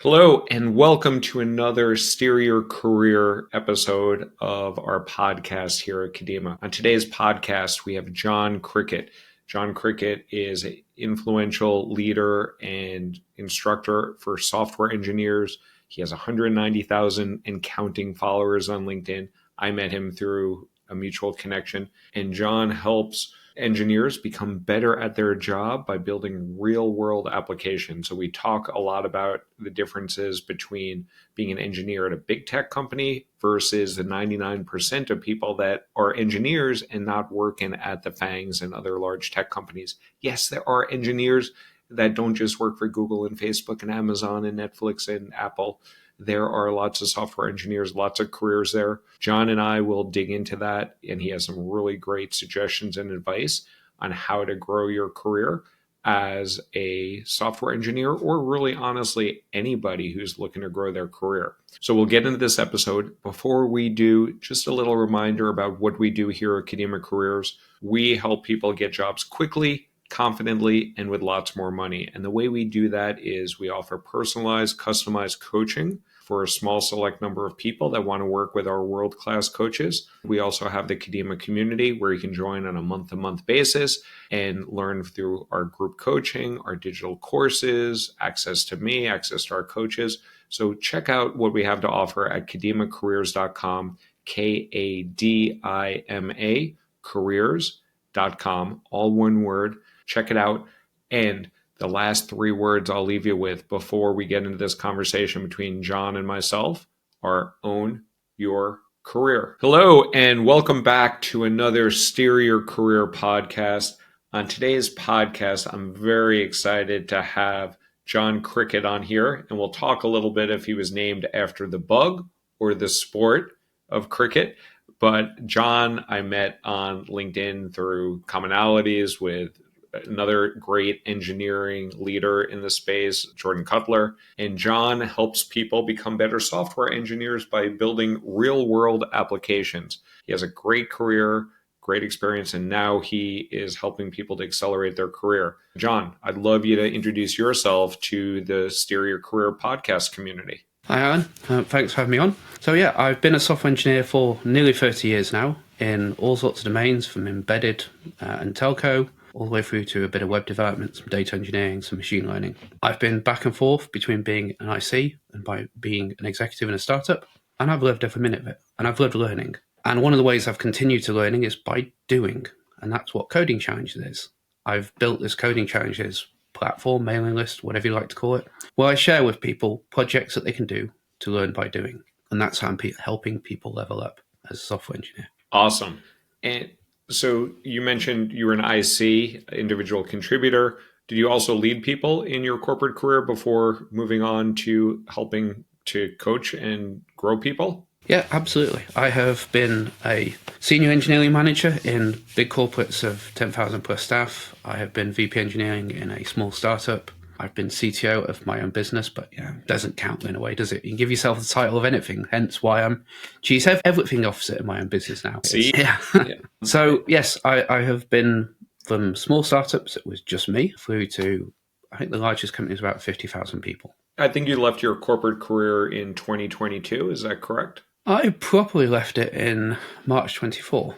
Hello, and welcome to another Steer Your Career episode of our podcast here at Kadima. On today's podcast, we have John Crickett. John Crickett is an influential leader and instructor for software engineers. He has 190,000 and counting followers on LinkedIn. I met him through a mutual connection, and John helps engineers become better at their job by building real world applications. So we talk a lot about the differences between being an engineer at a big tech company versus the 99% of people that are engineers and not working at the FANGs and other large tech companies. Yes, there are engineers that don't just work for Google and Facebook and Amazon and Netflix and Apple. There are lots of software engineers, lots of careers there. John and I will dig into that, and he has some really great suggestions and advice on how to grow your career as a software engineer, or really honestly, anybody who's looking to grow their career. So we'll get into this episode. Before we do, just a little reminder about what we do here at Kadima Careers. We help people get jobs quickly, confidently, and with lots more money. And the way we do that is we offer personalized, customized coaching for a small select number of people that want to work with our world-class coaches. We also have the Kadima community where you can join on a month-to-month basis and learn through our group coaching, our digital courses, access to me, access to our coaches. So check out what we have to offer at kadimacareers.com, Kadima careers.com, all one word. Check it out. And the last three words I'll leave you with before we get into this conversation between John and myself are own your career. Hello, and welcome back to another Steer Your Career podcast. On today's podcast, I'm very excited to have John Crickett on here, and we'll talk a little bit if he was named after the bug or the sport of cricket. But John, I met on LinkedIn through commonalities with another great engineering leader in the space, Jordan Cutler. And John helps people become better software engineers by building real world applications. He has a great career, great experience, and now he is helping people to accelerate their career. John, I'd love you to introduce yourself to the Steer Your Career podcast community. Hi, Alan. Thanks for having me on. So yeah, I've been a software engineer for nearly 30 years now in all sorts of domains, from embedded and telco, all the way through to a bit of web development, some data engineering, some machine learning. I've been back and forth between being an IC and by being an executive in a startup, and I've lived every minute of it, and I've loved learning. And one of the ways I've continued to learning is by doing, and that's what Coding Challenges is. I've built this Coding Challenges platform, mailing list, whatever you like to call it, where I share with people projects that they can do to learn by doing. And that's how I'm helping people level up as a software engineer. Awesome. And so you mentioned you were an IC, individual contributor. Did you also lead people in your corporate career before moving on to helping to coach and grow people? Yeah, absolutely. I have been a senior engineering manager in big corporates of 10,000 plus staff. I have been VP engineering in a small startup. I've been CTO of my own business, but it doesn't count in a way, does it? You can give yourself the title of anything, hence why I'm chief everything officer in my own business now. See? Yeah. So yes, I have been from small startups, it was just me, through to, I think the largest company is about 50,000 people. I think you left your corporate career in 2022, is that correct? I probably left it in March 24,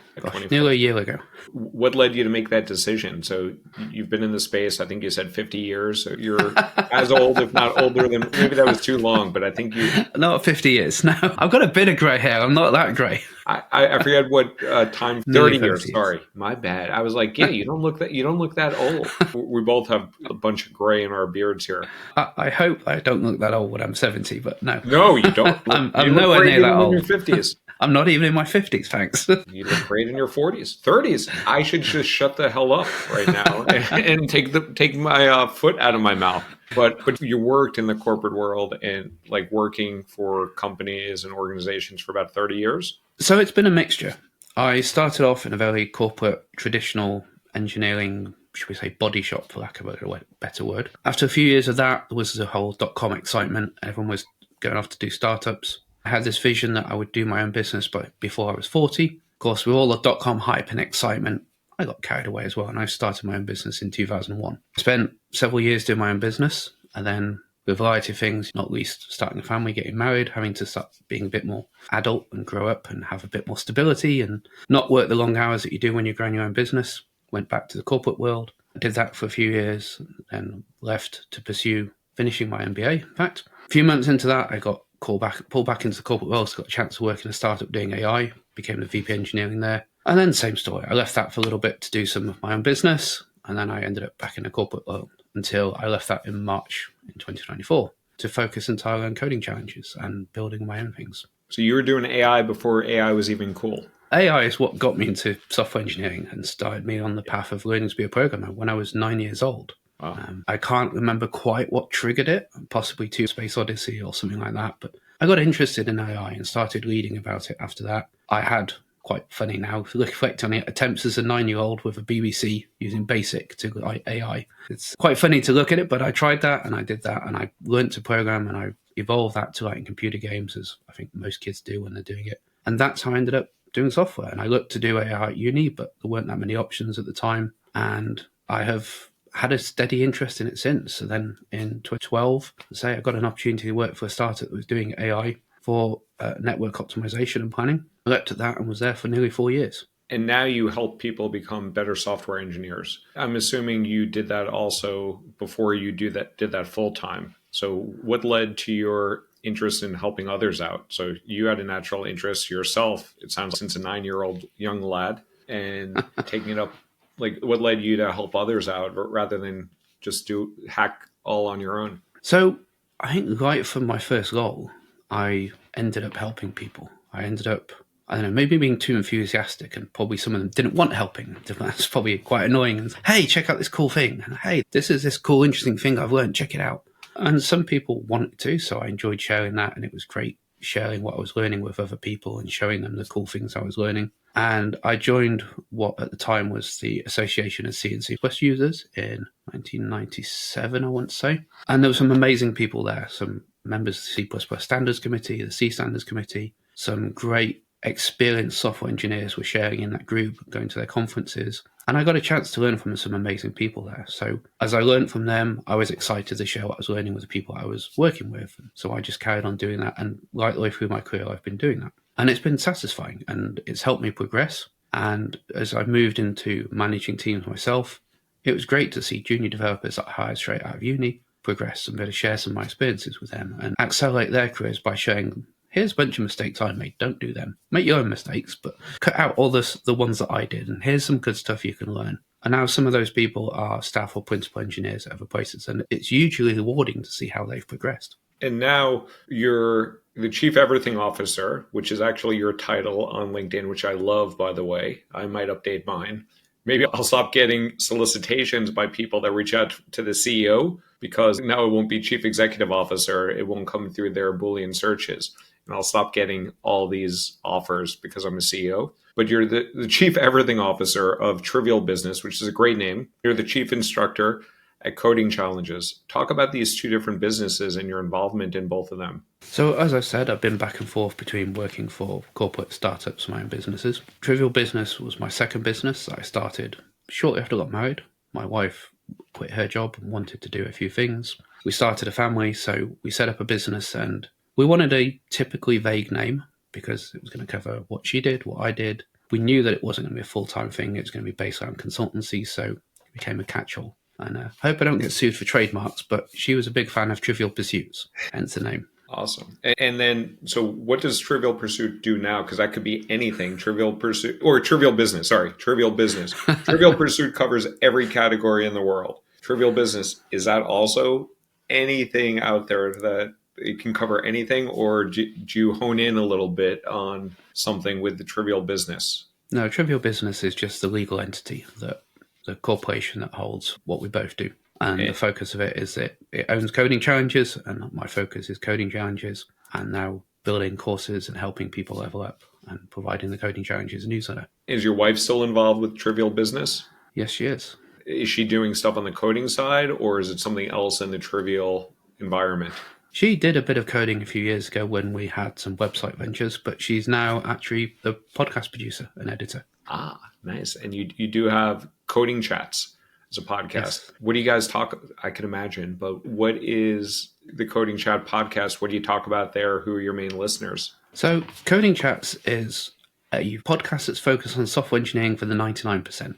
nearly a year ago. What led you to make that decision? So you've been in the space, I think you said 50 years. So you're as old, if not older than, maybe that was too long, but I think you... Not 50 years, no. I've got a bit of grey hair. I'm not that grey. I forget what time, 30 years, sorry. My bad. I was like, yeah, you don't look that old. We both have a bunch of gray in our beards here. I hope I don't look that old when I'm 70, but no. No, you don't. I'm nowhere near that old. In your 50s. I'm not even in my 50s, thanks. You look great in your 40s, 30s. I should just shut the hell up right now and take my foot out of my mouth. But you worked in the corporate world and like working for companies and organizations for about 30 years? So it's been a mixture. I started off in a very corporate, traditional engineering, should we say, body shop, for lack of a better word. After a few years of that, there was the whole .com excitement. Everyone was going off to do startups. I had this vision that I would do my own business, but before I was 40. Of course, with all the .com hype and excitement, I got carried away as well, and I started my own business in 2001. I spent several years doing my own business, and then with a variety of things, not least starting a family, getting married, having to start being a bit more adult and grow up and have a bit more stability and not work the long hours that you do when you're growing your own business. Went back to the corporate world. I did that for a few years and left to pursue finishing my MBA. In fact, a few months into that, I got pulled back into the corporate world, so got a chance to work in a startup doing AI, became the VP engineering there. And then same story. I left that for a little bit to do some of my own business, and then I ended up back in the corporate world until I left that in March in 2024 to focus entirely on coding challenges and building my own things. So you were doing AI before AI was even cool. AI is what got me into software engineering and started me on the path of learning to be a programmer when I was 9 years old. Wow. I can't remember quite what triggered it, possibly to Space Odyssey or something like that, but I got interested in AI and started reading about it after that. I had, quite funny now, to reflect on it, attempts as a 9-year-old with a BBC using BASIC to write AI. It's quite funny to look at it, but I tried that and I did that and I learned to program and I evolved that to writing computer games, as I think most kids do when they're doing it. And that's how I ended up doing software. And I looked to do AI at uni, but there weren't that many options at the time. And I have had a steady interest in it since. So then in 2012, I got an opportunity to work for a startup that was doing AI for network optimization and planning. I looked at that and was there for nearly 4 years. And now you help people become better software engineers. I'm assuming you did that also before you did that full time. So what led to your interest in helping others out? So you had a natural interest yourself, it sounds, since a 9-year-old young lad, and taking it up. Like, what led you to help others out rather than just hack all on your own? So I think right from my first role, I ended up helping people. I ended up, I don't know, maybe being too enthusiastic, and probably some of them didn't want helping. That's probably quite annoying. And, hey, check out this cool thing. And, hey, this is this cool, interesting thing I've learned. Check it out. And some people wanted to, so I enjoyed sharing that. And it was great sharing what I was learning with other people and showing them the cool things I was learning. And I joined what at the time was the Association of C and C+ users in 1997, I want to say. And there were some amazing people there, some members of the C++ Standards Committee, the C Standards Committee, some great experienced software engineers were sharing in that group, going to their conferences. And I got a chance to learn from some amazing people there. So as I learned from them, I was excited to share what I was learning with the people I was working with. So I just carried on doing that. And right the way through my career, I've been doing that. And it's been satisfying and it's helped me progress. And as I've moved into managing teams myself, it was great to see junior developers that I hired straight out of uni progress and be able to share some of my experiences with them and accelerate their careers by showing them, here's a bunch of mistakes I made, don't do them. Make your own mistakes, but cut out all the ones that I did. And here's some good stuff you can learn. And now some of those people are staff or principal engineers at other places. And it's hugely rewarding to see how they've progressed. And now you're the Chief Everything Officer, which is actually your title on LinkedIn, which I love, by the way. I might update mine. Maybe I'll stop getting solicitations by people that reach out to the CEO, because now it won't be Chief Executive Officer. It won't come through their Boolean searches. And I'll stop getting all these offers because I'm a CEO. But you're the Chief Everything Officer of Trivial Business, which is a great name. You're the Chief Instructor at Coding Challenges. Talk about these two different businesses and your involvement in both of them. So as I said, I've been back and forth between working for corporate startups and my own businesses. Trivial Business was my second business that I started shortly after I got married. My wife quit her job and wanted to do a few things. We started a family, so we set up a business and we wanted a typically vague name because it was going to cover what she did, what I did. We knew that it wasn't going to be a full-time thing. It was going to be based on consultancy, so it became a catch-all. And I hope I don't get sued for trademarks, but she was a big fan of Trivial Pursuits, hence the name. Awesome. And then, so what does Trivial Pursuit do now? Because that could be anything. Trivial Pursuit, or Trivial Business, sorry, Trivial Business. Trivial Pursuit covers every category in the world. Trivial Business, is that also anything out there that it can cover anything, or do you hone in a little bit on something with the Trivial Business? No, Trivial Business is just the legal entity, that the corporation that holds what we both do. And the focus of it is that it owns Coding Challenges, and my focus is Coding Challenges, and now building courses and helping people level up and providing the Coding Challenges newsletter. Is your wife still involved with Trivial Business? Yes, she is. Is she doing stuff on the coding side, or is it something else in the Trivial environment? She did a bit of coding a few years ago when we had some website ventures, but she's now actually the podcast producer and editor. Ah, nice. And you do have Coding Chats as a podcast. Yes. What do you guys talk? I can imagine, but what is the Coding Chat podcast? What do you talk about there? Who are your main listeners? So Coding Chats is a podcast that's focused on software engineering for the 99%.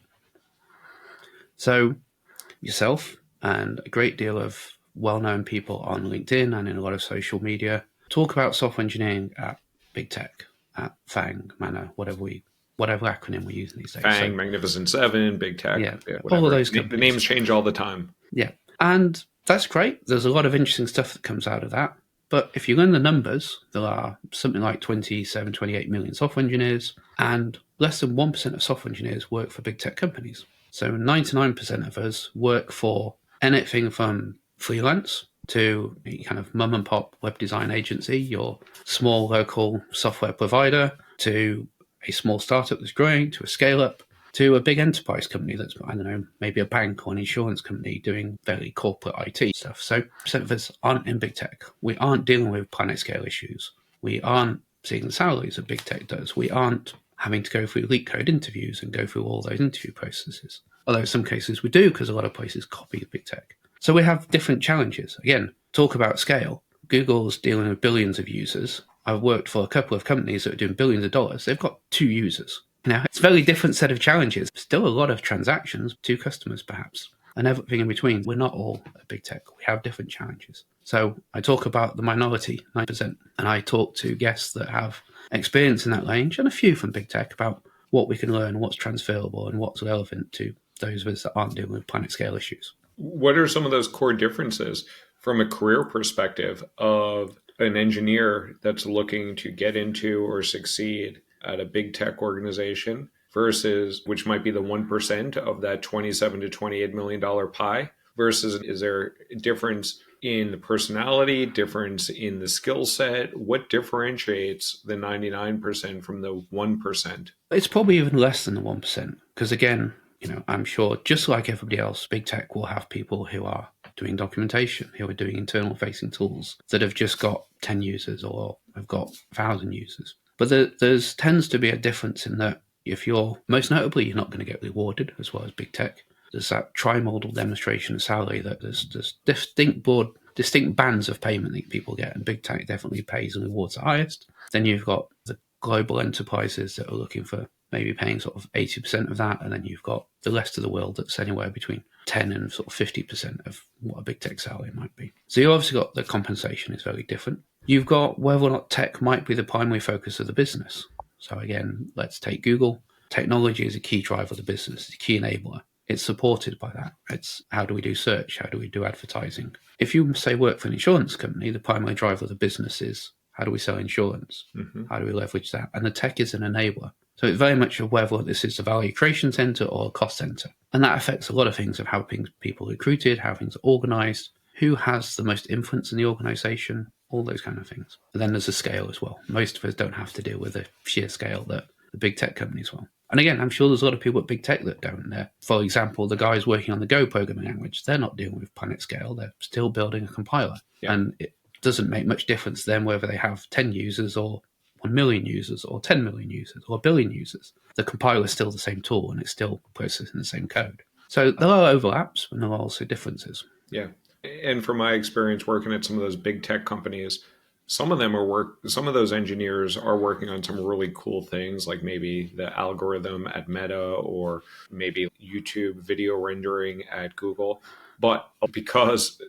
So yourself and a great deal of well-known people on LinkedIn and in a lot of social media talk about software engineering at big tech, at FANG, Manor, whatever acronym we're using these days. FANG, so, Magnificent Seven, Big Tech, whatever. All of those companies. The names change all the time. Yeah, and that's great. There's a lot of interesting stuff that comes out of that. But if you learn the numbers, there are something like 27, 28 million software engineers, and less than 1% of software engineers work for big tech companies. So 99% of us work for anything from freelance to kind of mum and pop web design agency, your small local software provider, to a small startup that's growing, to a scale up, to a big enterprise company that's, I don't know, maybe a bank or an insurance company doing very corporate IT stuff. So percent of us aren't in big tech. We aren't dealing with planet scale issues. We aren't seeing the salaries that big tech does. We aren't having to go through LeetCode interviews and go through all those interview processes. Although in some cases we do, because a lot of places copy big tech. So we have different challenges. Again, talk about scale. Google's dealing with billions of users. I've worked for a couple of companies that are doing billions of dollars. They've got 2 users. Now, it's a very different set of challenges. Still a lot of transactions, 2 customers perhaps, and everything in between. We're not all a big tech. We have different challenges. So I talk about the minority, 9%, and I talk to guests that have experience in that range and a few from big tech about what we can learn, what's transferable, and what's relevant to those of us that aren't dealing with planet scale issues. What are some of those core differences from a career perspective of an engineer that's looking to get into or succeed at a big tech organization versus, which might be the 1% of that $27 to $28 million pie, versus is there a difference in the personality, difference in the skill set? What differentiates the 99% from the 1%? It's probably even less than the 1%, because again, I'm sure just like everybody else, big tech will have people who are doing documentation, who are doing internal facing tools that have just got 10 users or have got 1,000 users. But there's tends to be a difference in that if you're, most notably, you're not going to get rewarded as well as big tech. There's that tri-modal demonstration of salary that there's distinct bands of payment that people get, and big tech definitely pays and rewards the highest. Then you've got the global enterprises that are looking for maybe paying sort of 80% of that, and then you've got the rest of the world that's anywhere between 10 and sort of 50% of what a big tech salary might be. So you obviously got the compensation is very different. You've got whether or not tech might be the primary focus of the business. So again, let's take Google. Technology is a key driver of the business, a key enabler. It's supported by that. It's how do we do search? How do we do advertising? If you say work for an insurance company, the primary driver of the business is how do we sell insurance? Mm-hmm. How do we leverage that? And the tech is an enabler. So it's very much of whether this is a value creation center or a cost center. And that affects a lot of things of how people are recruited, how things are organized, who has the most influence in the organization, all those kind of things. And then there's a scale as well. Most of us don't have to deal with the sheer scale that the big tech companies will. And again, I'm sure there's a lot of people at big tech that don't. For example, the guys working on the Go programming language, they're not dealing with planet scale. They're still building a compiler. Yeah. And it doesn't make much difference to them whether they have 10 users or 1 million users or 10 million users or a billion users. The compiler is still the same tool and it's still processing the same code. So there are overlaps, but there are also differences. Yeah. And from my experience working at some of those big tech companies, some of those engineers are working on some really cool things, like maybe the algorithm at Meta or maybe YouTube video rendering at Google. But because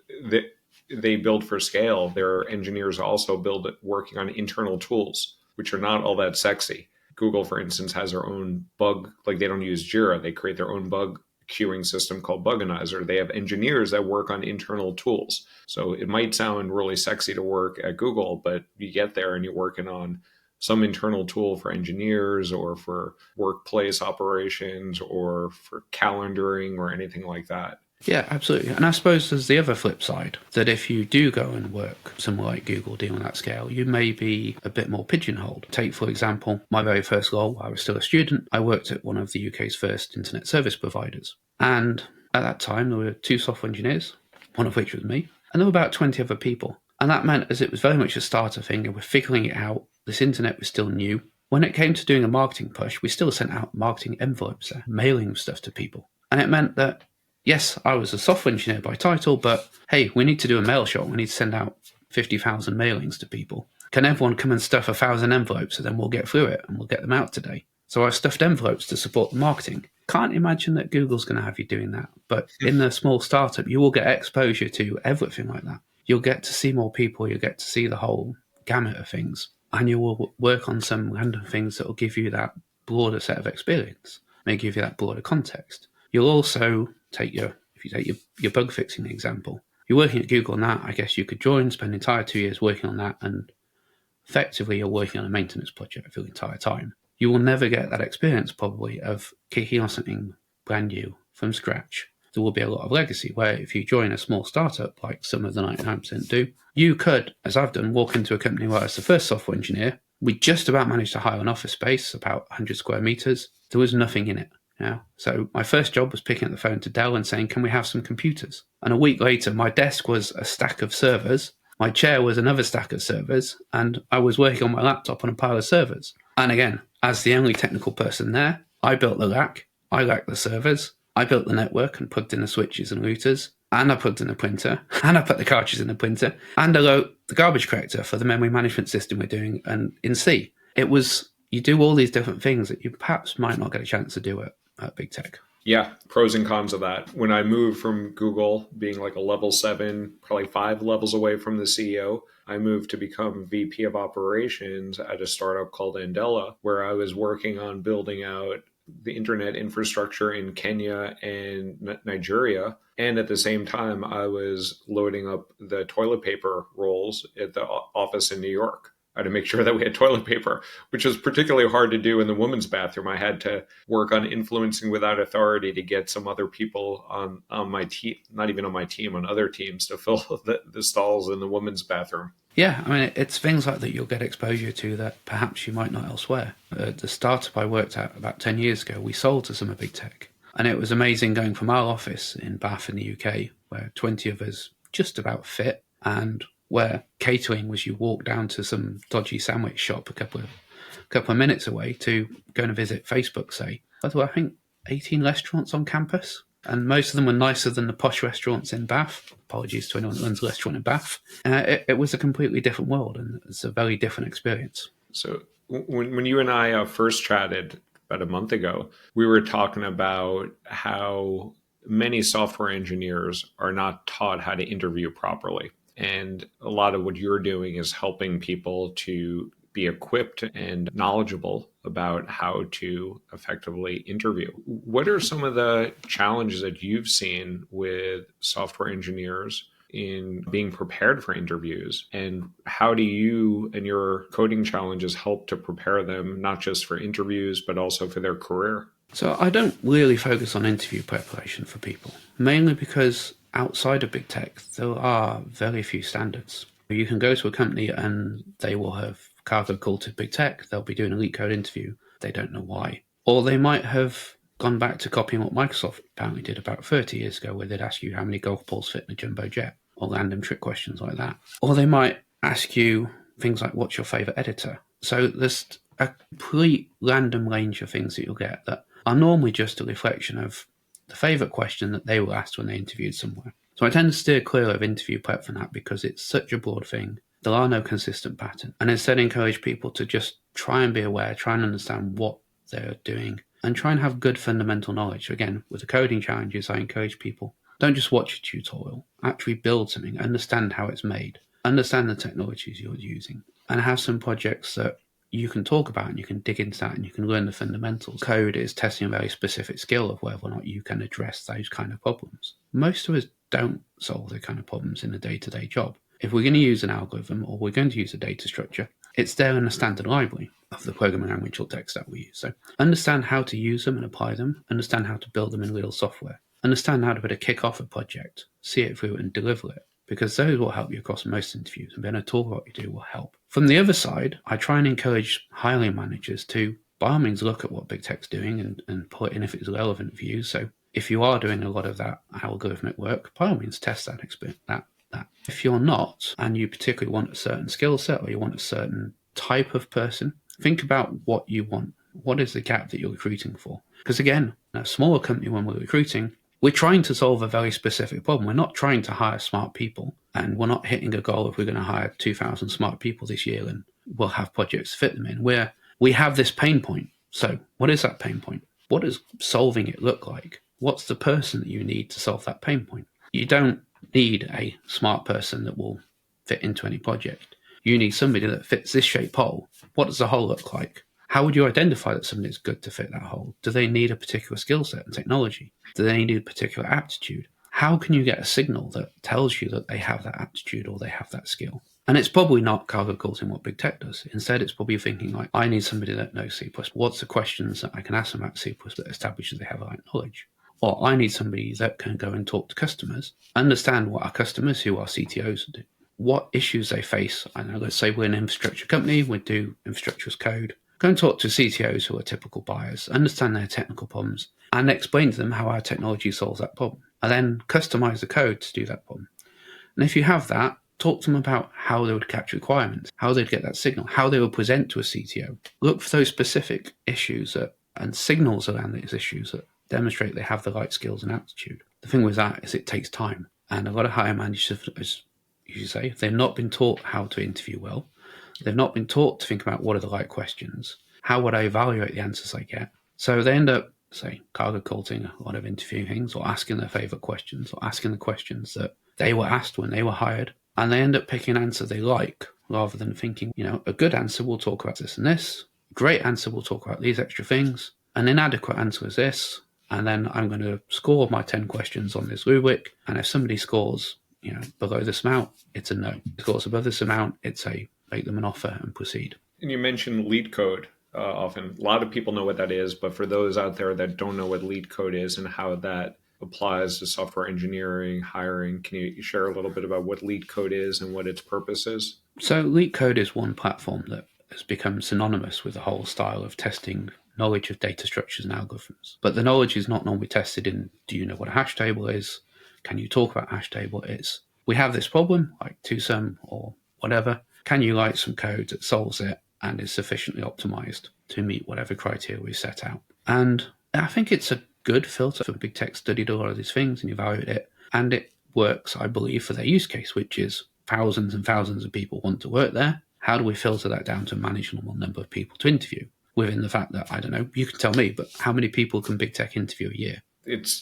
they build for scale, their engineers also working on internal tools, which are not all that sexy. Google, for instance, has their own bug, like they don't use Jira. They create their own bug queuing system called Buganizer. They have engineers that work on internal tools. So it might sound really sexy to work at Google, but you get there and you're working on some internal tool for engineers or for workplace operations or for calendaring or anything like that. Yeah, absolutely. And I suppose there's the other flip side, that if you do go and work somewhere like Google dealing on that scale, you may be a bit more pigeonholed. Take, for example, my very first role while I was still a student. I worked at one of the UK's first internet service providers. And at that time, there were 2 software engineers, one of which was me, and there were about 20 other people. And that meant, as it was very much a starter thing, and we're figuring it out, this internet was still new. When it came to doing a marketing push, we still sent out marketing envelopes there, mailing stuff to people. And it meant that Yes, I was a software engineer by title, but hey, we need to do a mail shot. We need to send out 50,000 mailings to people. Can everyone come and stuff 1,000 envelopes, and then we'll get through it and we'll get them out today? So I stuffed envelopes to support the marketing. Can't imagine that Google's going to have you doing that. But in a small startup, you will get exposure to everything like that. You'll get to see more people. You'll get to see the whole gamut of things. And you will work on some random things that will give you that broader set of experience, may give you that broader context. You'll also if you take your bug fixing example, you're working at Google now, I guess you could join, spend the entire 2 years working on that, and effectively you're working on a maintenance project for the entire time. You will never get that experience probably of kicking on something brand new from scratch. There will be a lot of legacy where if you join a small startup, like some of the 99% do, you could, as I've done, walk into a company where I was the first software engineer. We just about managed to hire an office space, about 100 square meters. There was nothing in it. So my first job was picking up the phone to Dell and saying, can we have some computers? And a week later, my desk was a stack of servers. My chair was another stack of servers. And I was working on my laptop on a pile of servers. And again, as the only technical person there, I built the rack. I racked the servers. I built the network and plugged in the switches and routers. And I plugged in the printer. And I put the cartridge in the printer. And I wrote the garbage collector for the memory management system we're doing in C. It was, you do all these different things that you perhaps might not get a chance to do at big tech. Yeah, pros and cons of that. When I moved from Google, being like a level 7, probably 5 levels away from the CEO, I moved to become VP of operations at a startup called Andela, where I was working on building out the internet infrastructure in Kenya and Nigeria. And at the same time, I was loading up the toilet paper rolls at the office in New York. I had to make sure that we had toilet paper, which was particularly hard to do in the women's bathroom. I had to work on influencing without authority to get some other people on my team, not even on my team, on other teams to fill the stalls in the women's bathroom. Yeah, I mean, it's things like that you'll get exposure to that perhaps you might not elsewhere. The startup I worked at about 10 years ago, we sold to some of big tech. And it was amazing going from our office in Bath in the UK, where 20 of us just about fit, and where catering was you walk down to some dodgy sandwich shop a couple of minutes away, to going to visit Facebook, say. There were, I think, 18 restaurants on campus, and most of them were nicer than the posh restaurants in Bath. Apologies to anyone that runs a restaurant in Bath. It was a completely different world, and it's a very different experience. So when you and I first chatted about a month ago, we were talking about how many software engineers are not taught how to interview properly. And a lot of what you're doing is helping people to be equipped and knowledgeable about how to effectively interview. What are some of the challenges that you've seen with software engineers in being prepared for interviews? And how do you and your coding challenges help to prepare them, not just for interviews, but also for their career? So I don't really focus on interview preparation for people, mainly because outside of big tech, there are very few standards. You can go to a company and they will have cargo culted big tech. They'll be doing a LeetCode interview. They don't know why. Or they might have gone back to copying what Microsoft apparently did about 30 years ago, where they'd ask you how many golf balls fit in a jumbo jet, or random trick questions like that. Or they might ask you things like, what's your favorite editor? So there's a complete random range of things that you'll get that are normally just a reflection of the favorite question that they were asked when they interviewed somewhere. So I tend to steer clear of interview prep for that, because it's such a broad thing. There are no consistent patterns. And instead encourage people to just try and be aware, try and understand what they're doing, and try and have good fundamental knowledge. So again, with the coding challenges, I encourage people, don't just watch a tutorial, actually build something, understand how it's made, understand the technologies you're using, and have some projects that you can talk about and you can dig into that and you can learn the fundamentals. Code is testing a very specific skill of whether or not you can address those kind of problems. Most of us don't solve those kind of problems in a day-to-day job. If we're going to use an algorithm or we're going to use a data structure, it's there in the standard library of the programming language or tech stack we use. So understand how to use them and apply them, understand how to build them in real software, understand how to put a kick off a project, see it through and deliver it, because those will help you across most interviews, and being able to talk about what you do will help. From the other side, I try and encourage hiring managers to, by all means, look at what big tech's doing and pull it in if it's relevant for you. So if you are doing a lot of that algorithmic work, by all means, test that experience. If you're not, and you particularly want a certain skill set or you want a certain type of person, think about what you want. What is the gap that you're recruiting for? Because again, in a smaller company, when we're recruiting, We're trying to solve a very specific problem. We're not trying to hire smart people, and we're not hitting a goal if we're going to hire 2,000 smart people this year and we'll have projects to fit them in. We have this pain point. So what is that pain point? What does solving it look like? What's the person that you need to solve that pain point? You don't need a smart person that will fit into any project. You need somebody that fits this shaped hole. What does the hole look like? How would you identify that somebody's good to fit that hole? Do they need a particular skill set and technology? Do they need a particular aptitude? How can you get a signal that tells you that they have that aptitude or they have that skill? And it's probably not cargo culting what big tech does. Instead, it's probably thinking like, I need somebody that knows C++. What's the questions that I can ask them about C++ that establishes they have the right knowledge? Or I need somebody that can go and talk to customers, understand what our customers, who our CTOs do, what issues they face. I know, let's say we're an infrastructure company, we do infrastructure as code. Go and talk to CTOs who are typical buyers, understand their technical problems, and explain to them how our technology solves that problem. And then customize the code to do that problem. And if you have that, talk to them about how they would catch requirements, how they'd get that signal, how they would present to a CTO. Look for those specific issues and signals around these issues that demonstrate they have the right skills and aptitude. The thing with that is it takes time. And a lot of hiring managers, as you say, they've not been taught how to interview well. They've not been taught to think about what are the right questions. How would I evaluate the answers I get? So they end up, say, cargo culting a lot of interviewing things, or asking their favorite questions, or asking the questions that they were asked when they were hired. And they end up picking an answer they like, rather than thinking, a good answer will talk about this and this. A great answer will talk about these extra things. An inadequate answer is this. And then I'm going to score my 10 questions on this rubric. And if somebody scores, below this amount, it's a no. If scores above this amount, it's a make them an offer and proceed. And you mentioned LeetCode often. A lot of people know what that is, but for those out there that don't know what LeetCode is and how that applies to software engineering, hiring, can you share a little bit about what LeetCode is and what its purpose is? So LeetCode is one platform that has become synonymous with the whole style of testing knowledge of data structures and algorithms. But the knowledge is not normally tested in, do you know what a hash table is? Can you talk about hash table? It's, we have this problem, like twosome or whatever. Can you write some code that solves it and is sufficiently optimized to meet whatever criteria we set out? And I think it's a good filter. For big tech studied a lot of these things and evaluated it. And it works, I believe, for their use case, which is thousands and thousands of people want to work there. How do we filter that down to a manageable number of people to interview? Within the fact that, I don't know, you can tell me, but how many people can big tech interview a year?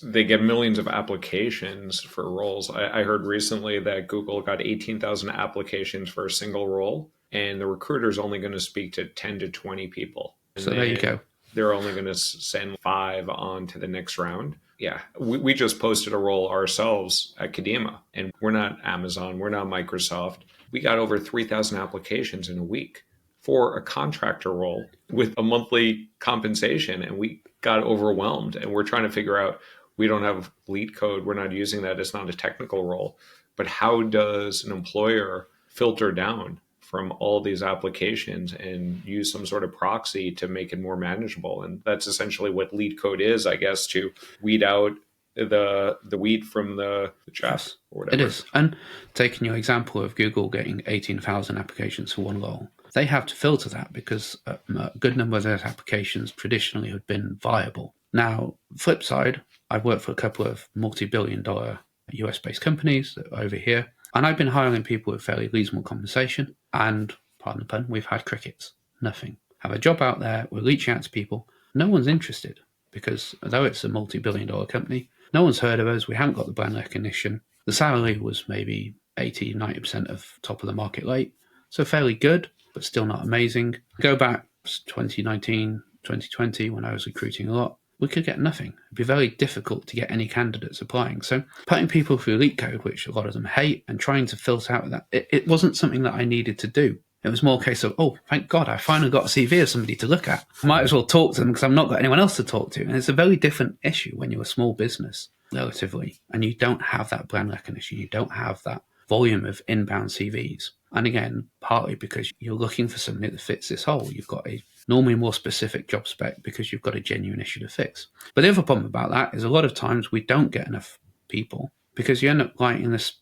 They get millions of applications for roles. I heard recently that Google got 18,000 applications for a single role, and the recruiter is only going to speak to 10 to 20 people. So there you go. They're only going to send 5 on to the next round. Yeah, we just posted a role ourselves at Kadima, and we're not Amazon, we're not Microsoft. We got over 3,000 applications in a week for a contractor role with a monthly compensation, and we got overwhelmed, and we're trying to figure out, we don't have LeetCode, we're not using that, it's not a technical role, but how does an employer filter down from all these applications and use some sort of proxy to make it more manageable? And that's essentially what LeetCode is, I guess, to weed out the wheat from the chaff or whatever. It is. And taking your example of Google getting 18,000 applications for one role, they have to filter that because a good number of those applications traditionally have been viable. Now, flip side, I've worked for a couple of multi-billion-dollar US-based companies that are over here, and I've been hiring people with fairly reasonable compensation, and, pardon the pun, we've had crickets. Nothing. Have a job out there, we're reaching out to people. No one's interested because, although it's a multi-billion-dollar company, no one's heard of us, we haven't got the brand recognition. The salary was maybe 80, 90% of top of the market rate, so fairly good, but still not amazing. Go back to 2019, 2020, when I was recruiting a lot, we could get nothing. It'd be very difficult to get any candidates applying. So putting people through LeetCode, which a lot of them hate, and trying to filter out that, it wasn't something that I needed to do. It was more a case of, oh, thank God, I finally got a CV of somebody to look at. I might as well talk to them because I've not got anyone else to talk to. And it's a very different issue when you're a small business, relatively, and you don't have that brand recognition. You don't have that volume of inbound CVs. And again, partly because you're looking for somebody that fits this hole. You've got a normally more specific job spec because you've got a genuine issue to fix. But the other problem about that is a lot of times we don't get enough people because you end up writing this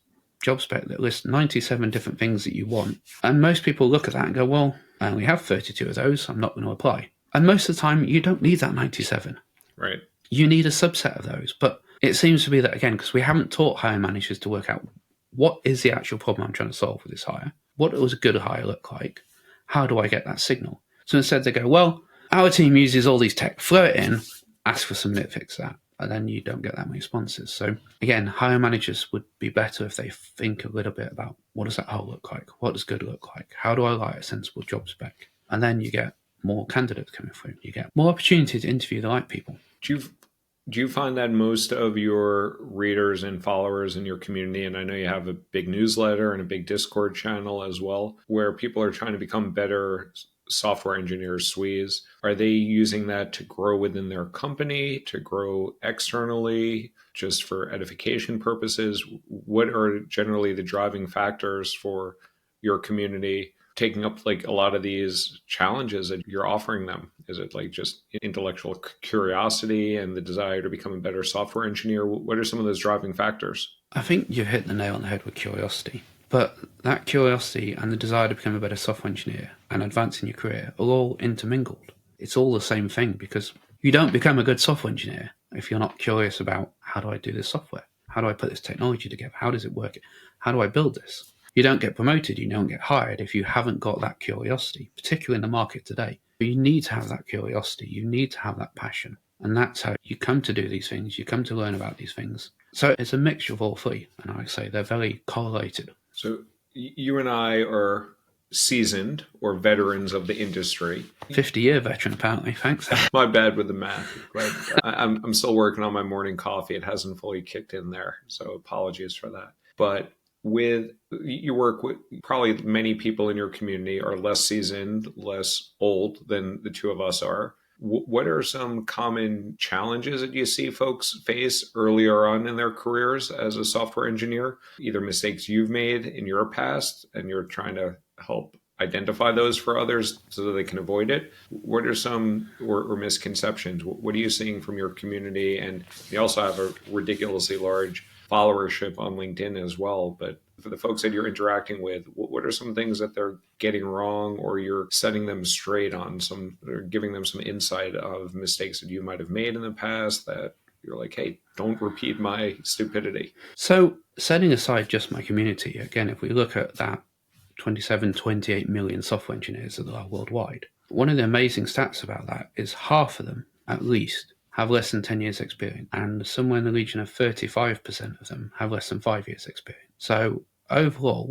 job spec that lists 97 different things that you want. And most people look at that and go, well, I only have 32 of those, I'm not going to apply. And most of the time, you don't need that 97. Right. You need a subset of those. But It seems to be that, again, because we haven't taught hire managers to work out what is the actual problem I'm trying to solve with this hire? What does a good hire look like? How do I get that signal? So instead they go, well, our team uses all these tech, throw it in, ask for some nitpicks that, and then you don't get that many responses. So again, hire managers would be better if they think a little bit about what does that hire look like? What does good look like? How do I write a sensible job spec? And then you get more candidates coming through. You get more opportunity to interview the right people. Do you find that most of your readers and followers in your community, and I know you have a big newsletter and a big Discord channel as well, where people are trying to become better software engineers, SWEs, are they using that to grow within their company, to grow externally, just for edification purposes? What are generally the driving factors for your community taking up like a lot of these challenges that you're offering them? Is it like just intellectual curiosity and the desire to become a better software engineer? What are some of those driving factors? I think you've hit the nail on the head with curiosity. But that curiosity and the desire to become a better software engineer and advance in your career are all intermingled. It's all the same thing, because you don't become a good software engineer if you're not curious about, how do I do this software? How do I put this technology together? How does it work? How do I build this? You don't get promoted, you don't get hired if you haven't got that curiosity, particularly in the market today. You need to have that curiosity. You need to have that passion. And that's how you come to do these things. You come to learn about these things. So it's a mixture of all three. And I say they're very correlated. So you and I are seasoned or veterans of the industry. 50-year veteran, apparently. Thanks. My bad with the math. But I'm still working on my morning coffee. It hasn't fully kicked in there. So apologies for that. But with you work with probably many people in your community are less seasoned, less old than the two of us are. What are some common challenges that you see folks face earlier on in their careers as a software engineer? Either mistakes you've made in your past and you're trying to help identify those for others so that they can avoid it. What are some or misconceptions? What are you seeing from your community? And you also have a ridiculously large followership on LinkedIn as well. But for the folks that you're interacting with, what are some things that they're getting wrong, or you're setting them straight on some, or giving them some insight of mistakes that you might have made in the past that you're like, hey, don't repeat my stupidity? So setting aside just my community, again, if we look at that 27, 28 million software engineers that there are worldwide, one of the amazing stats about that is half of them, at least, have less than 10 years experience, and somewhere in the region of 35% of them have less than 5 years experience. So overall,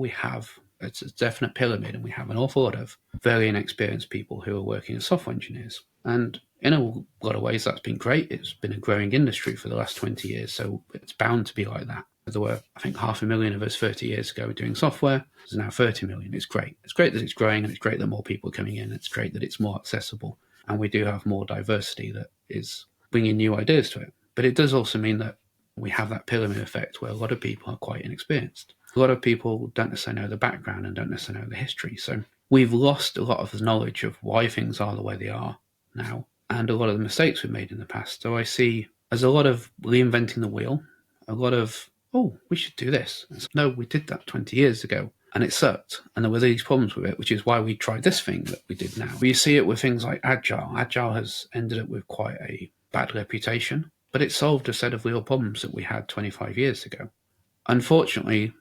it's a definite pyramid, and we have an awful lot of very inexperienced people who are working as software engineers. And in a lot of ways, that's been great. It's been a growing industry for the last 20 years, so it's bound to be like that. There were, I think, 500,000 of us 30 years ago doing software. There's now 30 million. It's great. It's great that it's growing, and it's great that more people are coming in. It's great that it's more accessible, and we do have more diversity that is bringing new ideas to it. But it does also mean that we have that pyramid effect where a lot of people are quite inexperienced. A lot of people don't necessarily know the background and don't necessarily know the history. So we've lost a lot of the knowledge of why things are the way they are now, and a lot of the mistakes we've made in the past. So I see as a lot of reinventing the wheel, a lot of, oh, we should do this. No, we did that 20 years ago and it sucked. And there were these problems with it, which is why we tried this thing that we did now. You see it with things like Agile. Agile has ended up with quite a bad reputation, but it solved a set of real problems that we had 25 years ago. Unfortunately,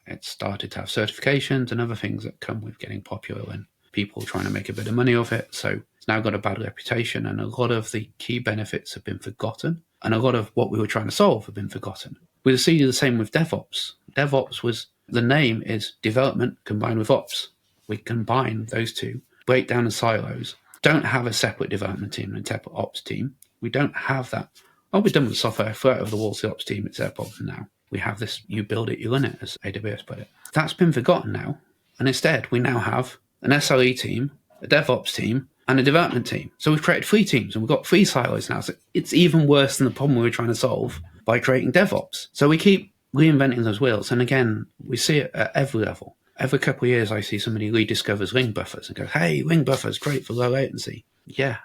it started to have certifications and other things that come with getting popular and people trying to make a bit of money off it. So it's now got a bad reputation, and a lot of the key benefits have been forgotten, and a lot of what we were trying to solve have been forgotten. We'll see the same with DevOps. DevOps was, the name is development combined with ops. We combine those two, break down in silos, don't have a separate development team and a separate ops team. We don't have that. Oh, we're done with the software, throw it over the wall to the ops team, it's their problem now. We have this, you build it, you run it, as AWS put it. That's been forgotten now. And instead, we now have an SRE team, a DevOps team, and a development team. So we've created 3 teams, and we've got 3 silos now. So it's even worse than the problem we were trying to solve by creating DevOps. So we keep reinventing those wheels. And again, we see it at every level. Every couple of years, I see somebody rediscovers ring buffers and goes, hey, ring buffers, great for low latency. Yeah,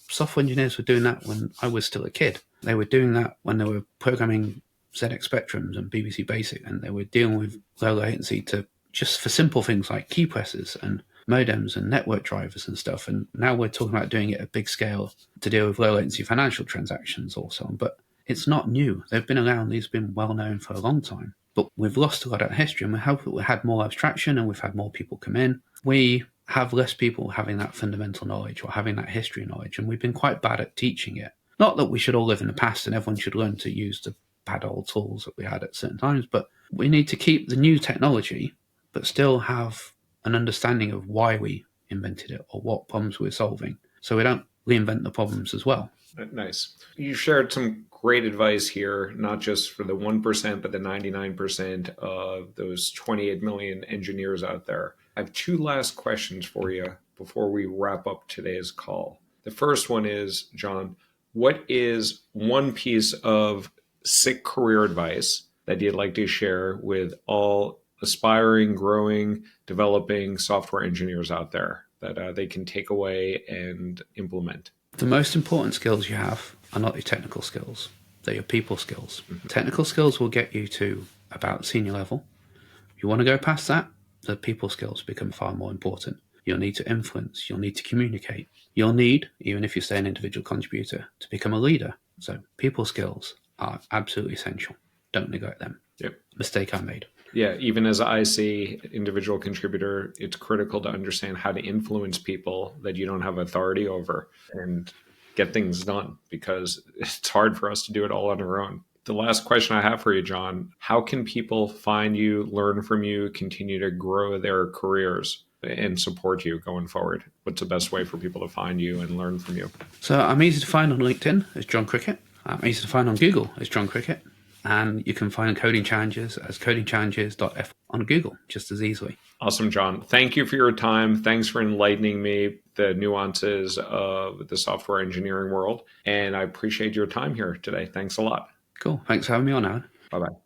software engineers were doing that when I was still a kid. They were doing that when they were programming ZX Spectrums and BBC Basic, and they were dealing with low latency to just for simple things like key presses and modems and network drivers and stuff. And now we're talking about doing it at big scale to deal with low latency financial transactions also. But It's not new. They've been around. These have been well known for a long time. But we've lost a lot of history, and we had more abstraction, and we've had more people come in. We have less people having that fundamental knowledge or having that history knowledge, and we've been quite bad at teaching it. Not that we should all live in the past and everyone should learn to use the bad old tools that we had at certain times, but we need to keep the new technology, but still have an understanding of why we invented it or what problems we're solving, so we don't reinvent the problems as well. Nice. You shared some great advice here, not just for the 1%, but the 99% of those 28 million engineers out there. I have two last questions for you before we wrap up today's call. The first one is, John, what is one piece of sick career advice that you'd like to share with all aspiring, growing, developing software engineers out there that they can take away and implement? The most important skills you have are not your technical skills. They're your people skills. Mm-hmm. Technical skills will get you to about senior level. If you want to go past that, the people skills become far more important. You'll need to influence. You'll need to communicate. You'll need, even if you stay an individual contributor, to become a leader. So people skills are absolutely essential. Don't neglect them. Yep. Mistake I made. Yeah, even as I see individual contributor, it's critical to understand how to influence people that you don't have authority over and get things done, because it's hard for us to do it all on our own. The last question I have for you, John, how can people find you, learn from you, continue to grow their careers and support you going forward? What's the best way for people to find you and learn from you? So I'm easy to find on LinkedIn as John Crickett. I'm easy to find on Google as John Crickett. And you can find Coding Challenges as codingchallenges.f on Google just as easily. Awesome, John. Thank you for your time. Thanks for enlightening me the nuances of the software engineering world. And I appreciate your time here today. Thanks a lot. Cool. Thanks for having me on, Alan. Bye-bye.